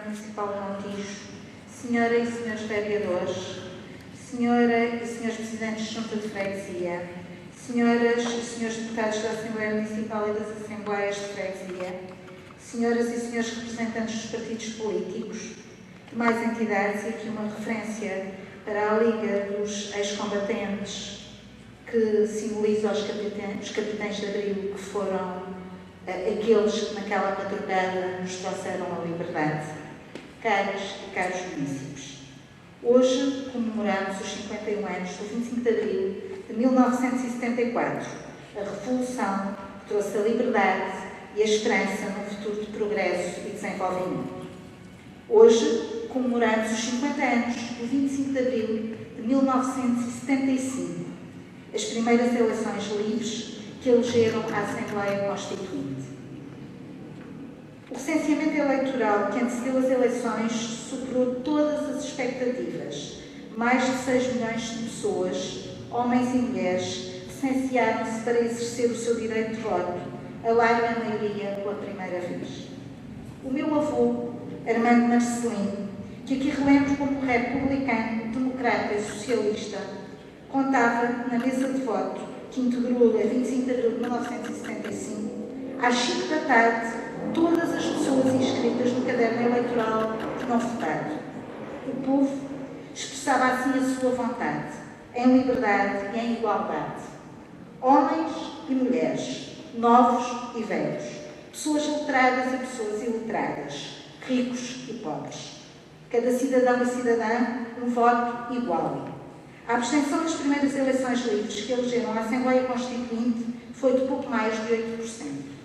Municipal de Montijo, Senhora e Senhores Vereadores, Senhora e Senhores Presidentes de Junta de Freguesia, Senhoras e Senhores Deputados da Assembleia Municipal e das Assembleias de Freguesia, Senhoras e Senhores Representantes dos partidos políticos, demais entidades, e aqui uma referência para a Liga dos Ex-Combatentes, que simboliza os capitães de Abril, que foram aqueles que naquela madrugada nos trouxeram a liberdade. Caras e caros munícipes, hoje comemoramos os 51 anos do 25 de Abril de 1974, a Revolução que trouxe a liberdade e a esperança num futuro de progresso e desenvolvimento. Hoje comemoramos os 50 anos do 25 de Abril de 1975, as primeiras eleições livres que elegeram a Assembleia Constituinte. O recenseamento eleitoral que antecedeu as eleições superou todas as expectativas. Mais de 6 milhões de pessoas, homens e mulheres, recensearam-se para exercer o seu direito de voto, a larga maioria pela primeira vez. O meu avô, Armando Marcelino, que aqui relembro como republicano, democrata e socialista, contava na mesa de voto que integrou a 25 de abril de 1975, às 5 da tarde, todas as pessoas inscritas no caderno eleitoral tinham votado. O povo expressava assim a sua vontade, em liberdade e em igualdade. Homens e mulheres, novos e velhos, pessoas letradas e pessoas iletradas, ricos e pobres. Cada cidadão e cidadã, um voto igual. A abstenção das primeiras eleições livres que elegeram a Assembleia Constituinte foi de pouco mais de 8%.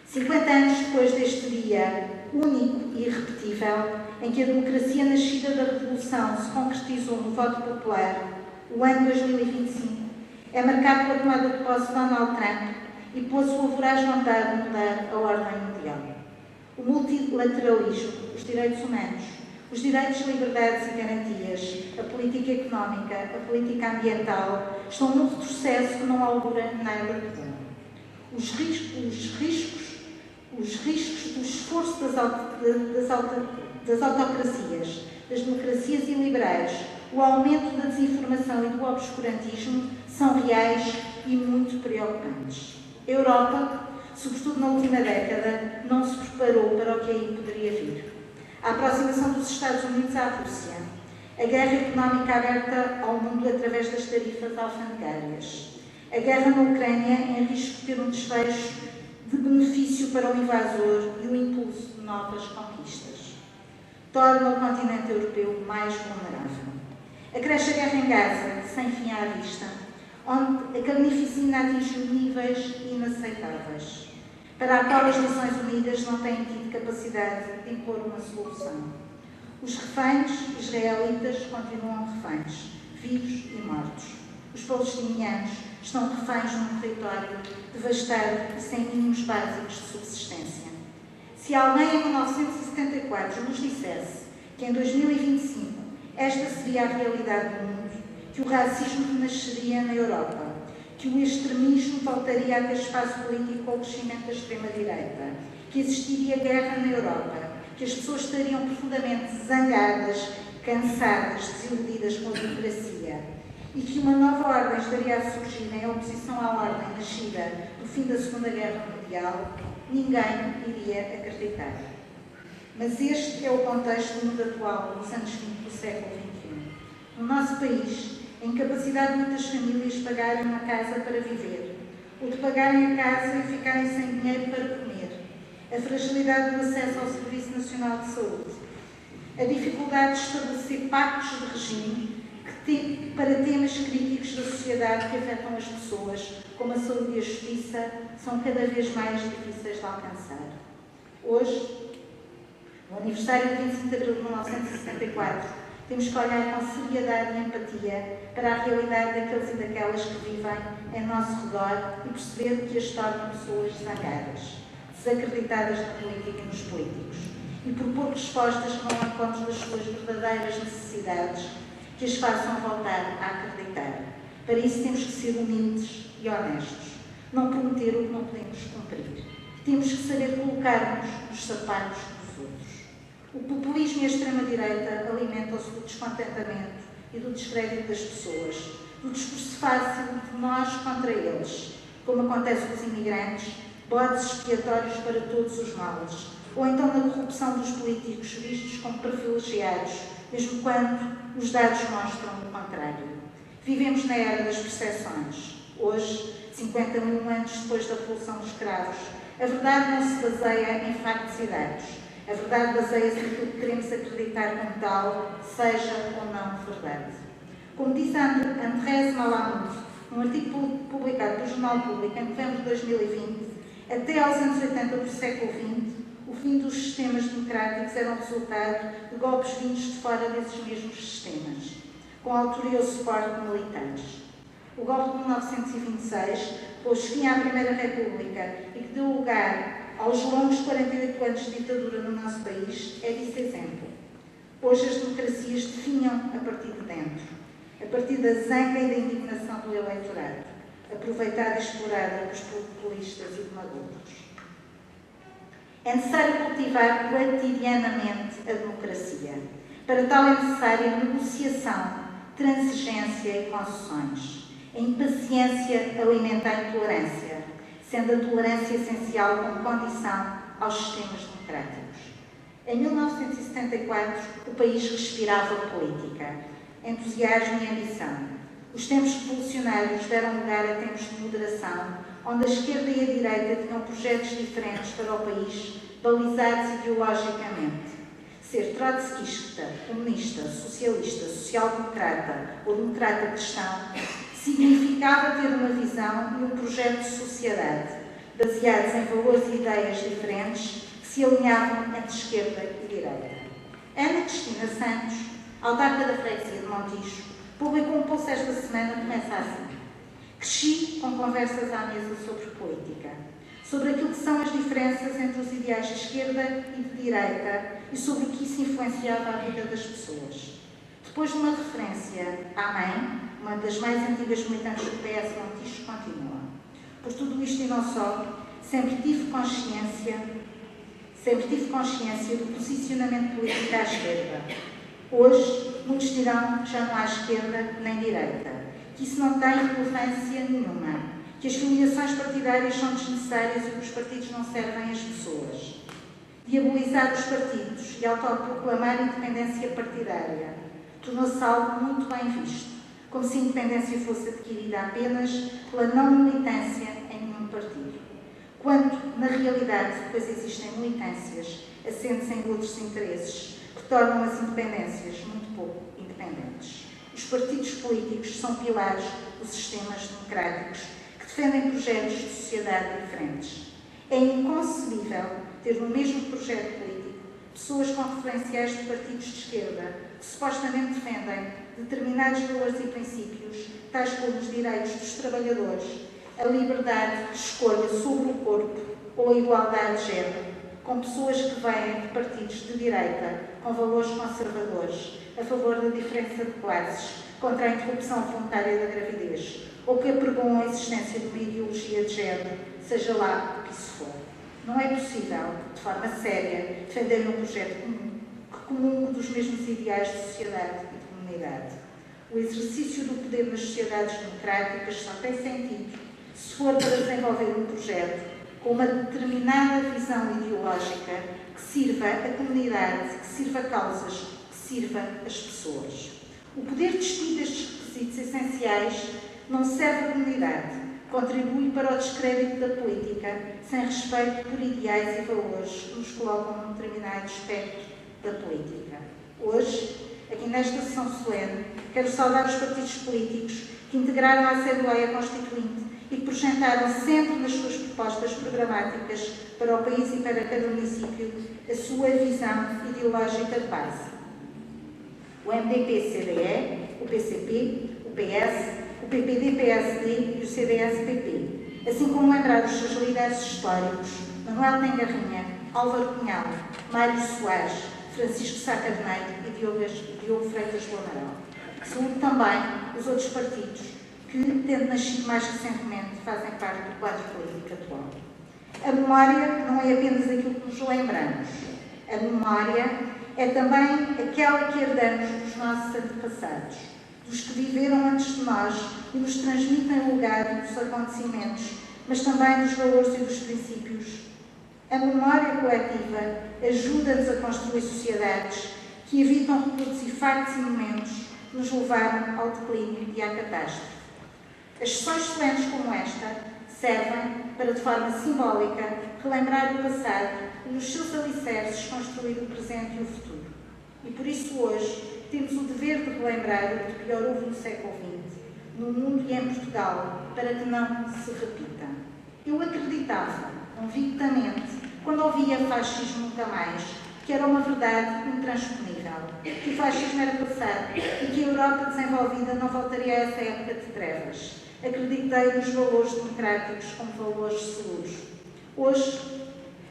50 anos depois deste dia único e irrepetível, em que a democracia nascida da Revolução se concretizou no voto popular, o ano 2025 é marcado pela tomada de posse de Donald Trump e pela sua voraz vontade de mudar a ordem mundial. O multilateralismo, os direitos humanos, os direitos, liberdades e garantias, a política económica, a política ambiental, estão num retrocesso que não augura nada de bom. Os riscos do esforço das autocracias, das democracias iliberais, o aumento da desinformação e do obscurantismo são reais e muito preocupantes. A Europa, sobretudo na última década, não se preparou para o que aí poderia vir. A aproximação dos Estados Unidos à Rússia, a guerra económica aberta ao mundo através das tarifas alfandegárias, a guerra na Ucrânia em risco de ter um desfecho de benefício para o invasor e o impulso de novas conquistas. Torna o continente europeu mais vulnerável. Acresce a guerra em Gaza, sem fim à vista, onde a carnificina atingiu níveis inaceitáveis, para a qual as Nações Unidas não têm tido capacidade de impor uma solução. Os reféns israelitas continuam reféns, vivos e mortos. Os palestinianos estão reféns num território devastado e sem mínimos básicos de subsistência. Se alguém em 1974 nos dissesse que em 2025 esta seria a realidade do mundo, que o racismo renasceria na Europa, que o extremismo voltaria a ter espaço político com o crescimento da extrema-direita, que existiria guerra na Europa, que as pessoas estariam profundamente zangadas, cansadas, desiludidas com a democracia, e que uma nova ordem estaria a surgir em oposição à ordem nascida no fim da Segunda Guerra Mundial, ninguém iria acreditar. Mas este é o contexto do mundo atual, nos anos 20 do século XXI. No nosso país, a incapacidade de muitas famílias de pagarem uma casa para viver, ou de pagarem a casa e ficarem sem dinheiro para comer, a fragilidade do acesso ao Serviço Nacional de Saúde, a dificuldade de estabelecer pactos de regime para temas críticos da sociedade que afetam as pessoas, como a saúde e a justiça, são cada vez mais difíceis de alcançar. Hoje, no aniversário de 25 de abril de 1974, temos que olhar com seriedade e empatia para a realidade daqueles e daquelas que vivem em nosso redor e perceber que as tornam pessoas zangadas, desacreditadas na política e nos políticos, e propor respostas que vão ao encontro das suas verdadeiras necessidades, que as façam voltar a acreditar. Para isso temos que ser humildes e honestos, não prometer o que não podemos cumprir. Temos que saber colocar-nos nos sapatos dos outros. O populismo e a extrema-direita alimentam-se do descontentamento e do descrédito das pessoas, do discurso fácil de nós contra eles, como acontece com os imigrantes, bodes expiatórios para todos os males, ou então na corrupção dos políticos vistos como privilegiados, mesmo quando os dados mostram o contrário. Vivemos na era das percepções. Hoje, 51 anos depois da Revolução dos Cravos, a verdade não se baseia em factos e dados. A verdade baseia-se naquilo que queremos acreditar como tal, seja ou não verdade. Como diz Andrés Malamud, num artigo publicado pelo Jornal Público em novembro de 2020, até aos anos 80 do século XX, o fim dos sistemas democráticos era um resultado de golpes vindos de fora desses mesmos sistemas, com a autoria ou suporte de militares. O golpe de 1926 pôs fim à Primeira República e que deu lugar aos longos 48 anos de ditadura no nosso país é disso exemplo. Hoje as democracias definham a partir de dentro, a partir da zanga e da indignação do eleitorado, aproveitada e explorada pelos populistas e demagogos. É necessário cultivar quotidianamente a democracia. Para tal é necessária negociação, transigência e concessões. A impaciência alimenta a intolerância, sendo a tolerância essencial como condição aos sistemas democráticos. Em 1974, o país respirava política, entusiasmo e ambição. Os tempos revolucionários deram lugar a tempos de moderação, onde a esquerda e a direita tinham projetos diferentes para o país, balizados ideologicamente. Ser trotskista, comunista, socialista, social-democrata ou democrata cristão significava ter uma visão e um projeto de sociedade, baseados em valores e ideias diferentes que se alinhavam entre esquerda e direita. Ana Cristina Santos, autarca da freguesia de Montijo, publicou um post esta semana que começa assim: cresci com conversas à mesa sobre política, sobre aquilo que são as diferenças entre os ideais de esquerda e de direita e sobre o que isso influenciava a vida das pessoas. Depois de uma referência à mãe, uma das mais antigas militantes do PS Montijo, continua: por tudo isto e não só, sempre tive consciência do posicionamento político à esquerda. Hoje, muitos dirão que já não há esquerda nem direita, que isso não tem relevância nenhuma, que as filiações partidárias são desnecessárias e que os partidos não servem às pessoas. Diabolizar os partidos e autoproclamar a independência partidária tornou-se algo muito bem visto, como se a independência fosse adquirida apenas pela não militância em nenhum partido, quando, na realidade, depois existem militâncias assentes em outros interesses que tornam as independências muito pouco independentes. Os partidos políticos são pilares dos sistemas democráticos que defendem projetos de sociedade diferentes. É inconcebível ter no mesmo projeto político pessoas com referenciais de partidos de esquerda que supostamente defendem determinados valores e princípios, tais como os direitos dos trabalhadores, a liberdade de escolha sobre o corpo ou a igualdade de género, com pessoas que vêm de partidos de direita com valores conservadores, a favor da diferença de classes, contra a interrupção voluntária da gravidez, ou que apregoam a existência de uma ideologia de género, seja lá o que isso for. Não é possível, de forma séria, defender um projeto comum que comungue dos mesmos ideais de sociedade e de comunidade. O exercício do poder nas sociedades democráticas só tem sentido se for para desenvolver um projeto com uma determinada visão ideológica que sirva a comunidade, que sirva causas, que sirva as pessoas. O poder despido destes requisitos essenciais não serve à comunidade, contribui para o descrédito da política, sem respeito por ideais e valores que nos colocam num determinado aspecto da política. Hoje, aqui nesta sessão solene, quero saudar os partidos políticos que integraram a Assembleia Constituinte e que projetaram sempre nas suas propostas programáticas para o país e para cada município a sua visão ideológica de base. O MDP-CDE, o PCP, o PS, o PPD-PSD e o CDS-PP, assim como lembrar os seus líderes históricos, Manuel Tengarrinha, Álvaro Cunhal, Mário Soares, Francisco Sá Carneiro e Diogo Freitas do Amaral. Saúdo também os outros partidos que, tendo nascido mais recentemente, fazem parte do quadro político atual. A memória não é apenas aquilo que nos lembramos. A memória é também aquela que herdamos dos nossos antepassados, dos que viveram antes de nós e nos transmitem o legado dos acontecimentos, mas também dos valores e dos princípios. A memória coletiva ajuda-nos a construir sociedades que evitam reproduzir factos e momentos que nos levaram ao declínio e à catástrofe. As sessões solenes como esta servem para, de forma simbólica, relembrar o passado e, nos seus alicerces, construir o presente e o futuro. E por isso, hoje, temos o dever de relembrar o que pior houve no século XX, no mundo e em Portugal, para que não se repita. Eu acreditava, convictamente, quando ouvia fascismo nunca mais, que era uma verdade intransponível, que o fascismo era passado e que a Europa desenvolvida não voltaria a essa época de trevas. Acreditei nos valores democráticos como valores seguros. Hoje,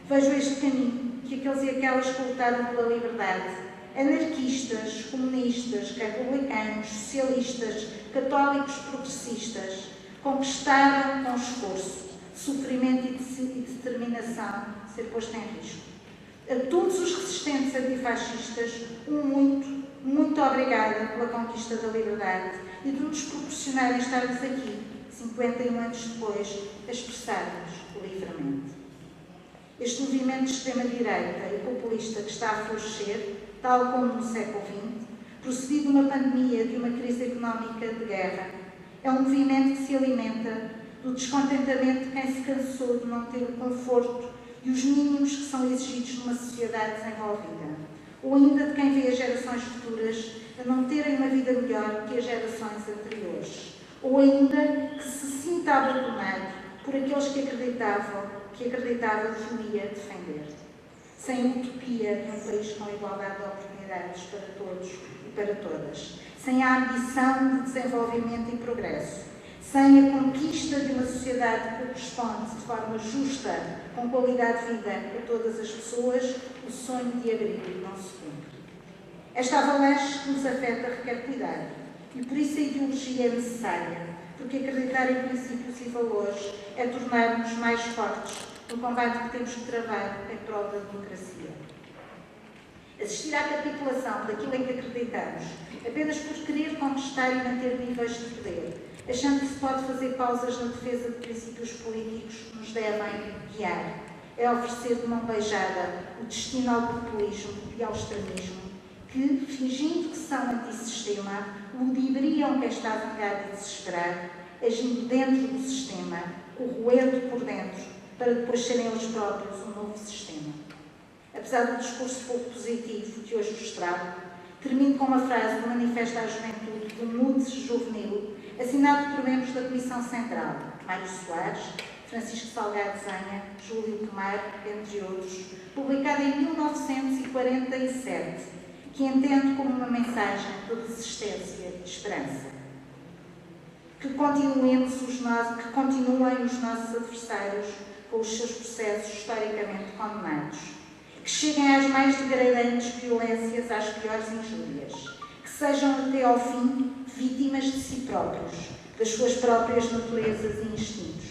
vejo este caminho que aqueles e aquelas que lutaram pela liberdade, anarquistas, comunistas, republicanos, socialistas, católicos, progressistas, conquistaram com esforço, sofrimento e determinação ser posto em risco. A todos os resistentes antifascistas, muito obrigada pela conquista da liberdade e de nos proporcionarem estarmos aqui, 51 anos depois, a expressar-nos livremente. Este movimento de extrema-direita e populista que está a florescer, tal como no século XX, procedido de uma pandemia, de uma crise económica de guerra, é um movimento que se alimenta do descontentamento de quem se cansou de não ter o conforto e os mínimos que são exigidos numa sociedade desenvolvida, ou ainda de quem vê as gerações futuras a não terem uma vida melhor que as gerações anteriores, ou ainda que se sinta abandonado por aqueles que acreditava deveria defender. Sem a utopia de um país com igualdade de oportunidades para todos e para todas, sem a ambição de desenvolvimento e progresso, sem a conquista de uma sociedade que corresponde de forma justa, com qualidade de vida a todas as pessoas, o sonho de abrigo não se cumpre. Esta avalanche que nos afeta requer cuidado e por isso a ideologia é necessária, porque acreditar em princípios e valores é tornar-nos mais fortes no combate que temos que travar em prol da democracia. Assistir à capitulação daquilo em que acreditamos, apenas por querer conquistar e manter níveis de poder, achando que se pode fazer pausas na defesa de princípios políticos que nos devem guiar, é oferecer de mão beijada o destino ao populismo e ao extremismo, que, fingindo que são antissistema, ludibriam quem está vingado e desesperado, agindo dentro do sistema, corroendo por dentro, para depois serem eles próprios um novo sistema. Apesar do discurso pouco positivo que hoje vos trago, termino com uma frase do Manifesto à Juventude do MUD Juvenil, assinado por membros da Comissão Central, Mário Soares, Francisco Salgado Zanha, Júlio Tomar, entre outros, publicado em 1947, que entendo como uma mensagem de resistência e de esperança. Que continuem os nossos adversários com os seus processos historicamente condenados. Que cheguem às mais degradantes violências, às piores injúrias. Que sejam até ao fim vítimas de si próprios, das suas próprias naturezas e instintos.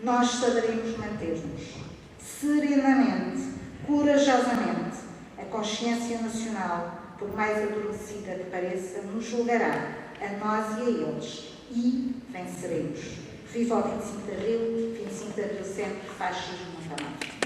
Nós saberemos manter-nos serenamente, corajosamente. A consciência nacional, por mais adormecida que pareça, nos julgará, a nós e a eles, e venceremos. Viva o 25 de Abril, 25 de Abril sempre, fascismo nunca mais.